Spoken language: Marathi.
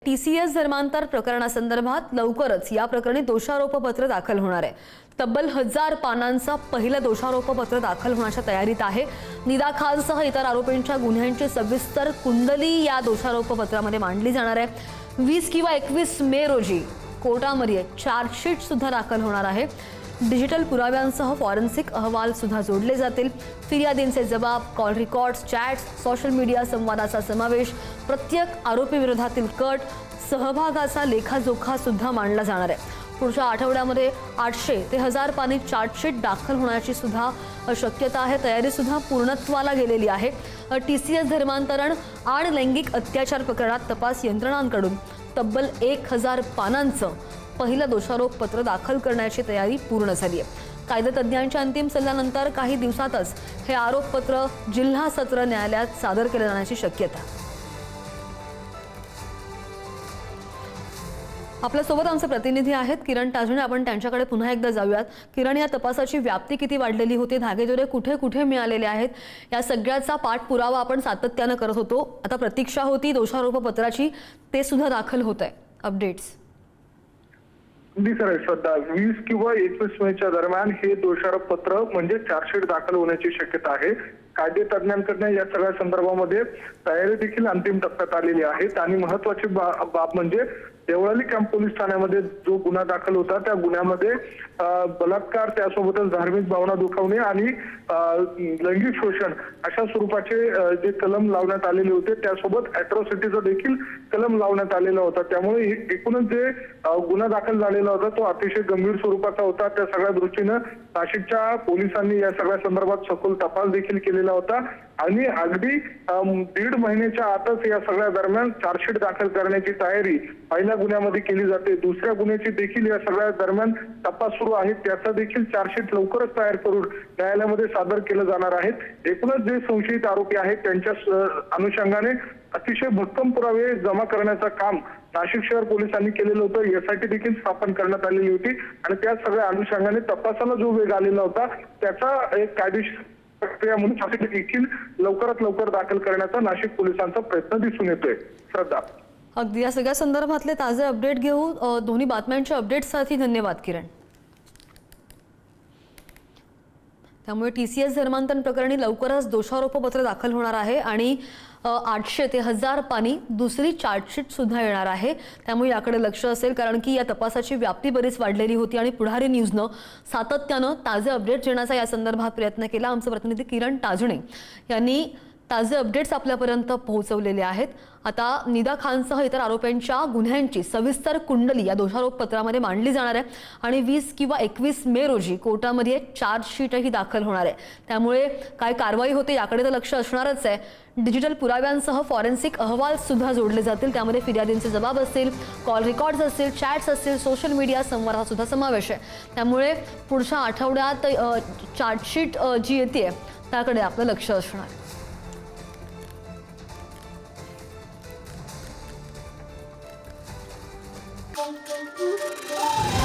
TCS धर्मांतर प्रकरणासंदर्भात लवकरच या प्रकरणी दोषारोपपत्र दाखल होणार आहे। तब्बल 1000 पानांचा पहिलं दोषारोपपत्र दाखल होण्याच्या तयारीत आहे। निदा खानसह इतर आरोपींच्या गुन्ह्यांची सविस्तर कुंडली या दोषारोपपत्रामध्ये मांडली जाणार आहे। 20 किंवा 21 मे रोजी कोर्टामध्ये चार्जशीट सुद्धा दाखल होणार आहे। डिजिटल पुराव्यांसह फॉरेन्सिक अहवाल सुद्धा जोडले जातील। फिर्यादींचे जबाब, call records, chats, social media संवादाचा समावेश, प्रत्येक आरोपी विरोधातील कट, सहभागाचा लेखाजोखा सुद्धा मांडला जाणार आहे। पुढच्या आठवड्यामध्ये 800 ते 1000 पानी चार्जशीट दाखल होण्याची सुद्धा शक्यता आहे। तयारी सुद्धा पूर्णत्वाला गेलेली आहे। TCS धर्मांतरण आणि लैंगिक अत्याचार प्रकरणात तपास यंत्रणांकडून तब्बल 1000 पानांचं पहिलं दोषारोपपत्र दाखल करण्याची तयारी पूर्ण झाली आहे। कायदेतज्ञांच्या अंतिम सल्ल्यानंतर काही दिवसातच हे आरोपपत्र जिल्हा सत्र न्यायालयात सादर केले जाण्याची शक्यता आहे। आपल्या सोबत आमचे प्रतिनिधी आहेत किरण ताजणे। आपण त्यांच्याकडे पुन्हा एकदा जाऊयात। किरण, या तपासाची व्याप्ती किती वाढलेली होती, धागेदोरे कुठे कुठे मिळालेले आहेत, या सगळ्याचा पाठपुरावा आपण सातत्याने करत होतो। आता प्रतीक्षा होती दोषारोपपत्राची, ते सुद्धा दाखल होत आहे। अपडेट्स सर, श्रद्धा 20 किंवा 21 मेच्या दरम्यान हे दोषारोपपत्र म्हणजे चार्जशीट दाखल होण्याची शक्यता आहे। कायदे तज्ञांकडून या सगळ्या संदर्भामध्ये तयारी देखील अंतिम टप्प्यात आलेली आहे। आणि महत्त्वाची बाब म्हणजे देवळाली कॅम्प पोलीस ठाण्यामध्ये जो गुन्हा दाखल होता त्या गुन्ह्यामध्ये बलात्कार, त्यासोबतच धार्मिक भावना दुखावणे आणि लैंगिक शोषण अशा स्वरूपाचे जे कलम लावण्यात आलेले होते, त्यासोबत अॅट्रॉसिटीचा देखील कलम लावण्यात आलेला होता। त्यामुळे एकूणच जे गुन्हा दाखल झालेला होता तो अतिशय गंभीर स्वरूपाचा होता। त्या सगळ्या दृष्टीने नाशिकच्या पोलिसांनी या सगळ्या संदर्भात सखोल तपास देखील केलेला होता आणि अगदी 1.5 महिन्याच्या आतच या सगळ्या दरम्यान चार्जशीट दाखल करण्याची तयारी पहिल्या गुन्ह्यामध्ये केली जाते। दुसऱ्या गुन्ह्याची देखील या सगळ्या दरम्यान तपास सुरू आहे। त्याचा देखील चार्जशीट लवकरच तयार करून न्यायालयामध्ये सादर केलं जाणार आहे। एकूणच जे संशयित आरोपी आहेत त्यांच्या अनुषंगाने अतिशय भक्कम पुरावे जमा करण्याचं काम नाशिक शहर पोलिसांनी केलेलं होतं। SIT देखील स्थापन करण्यात आलेली होती आणि त्या सगळ्या अनुषंगाने तपासाला जो वेग आलेला होता त्याचा एक कायदेशीर प्रक्रिया म्हणून चार्जशीट देखील लवकरात लवकर दाखल करण्याचा नाशिक पोलिसांचा प्रयत्न दिसून येतोय। श्रद्धा, अगदी या सगळ्या संदर्भातले ताजे अपडेट घेऊ। दोन्ही बातम्यांच्या अपडेट्ससाठी धन्यवाद किरण। त्यामुळे TCS धर्मांतरण प्रकरणी लवकरच दोषारोपपत्र दाखल होणार आहे आणि 800 ते 1000 पानी दुसरी चार्जशीट सुद्धा येणार आहे। त्यामुळे याकडे लक्ष असेल, कारण की या तपासाची व्याप्ती बरीच वाढलेली होती आणि पुढारी न्यूजनं सातत्यानं ताजे अपडेट्स देण्याचा या संदर्भात प्रयत्न केला। आमचे प्रतिनिधी किरण ताजणे यांनी ताजे अपडेट्स आपल्यापर्यंत पोहोचवलेले आहेत। आता निदा खानसह इतर आरोपींच्या गुन्ह्यांची सविस्तर कुंडली या दोषारोपपत्रामध्ये मांडली जाणार आहे आणि 20 किंवा 21 मे रोजी कोर्टामध्ये चार्जशीटही दाखल होणार आहे। त्यामुळे काय कारवाई होते याकडे तर लक्ष असणारच आहे। डिजिटल पुराव्यांसह फॉरेन्सिक अहवाल सुद्धा जोडले जातील। त्यामध्ये फिर्यादींचे जबाब असतील, कॉल रेकॉर्ड्स असतील, चॅट्स असतील, सोशल मीडिया संवादाचा सुद्धा समावेश आहे। त्यामुळे पुढच्या आठवड्यात चार्जशीट जी येते त्याकडे आपलं लक्ष असणार आहे। Thank you.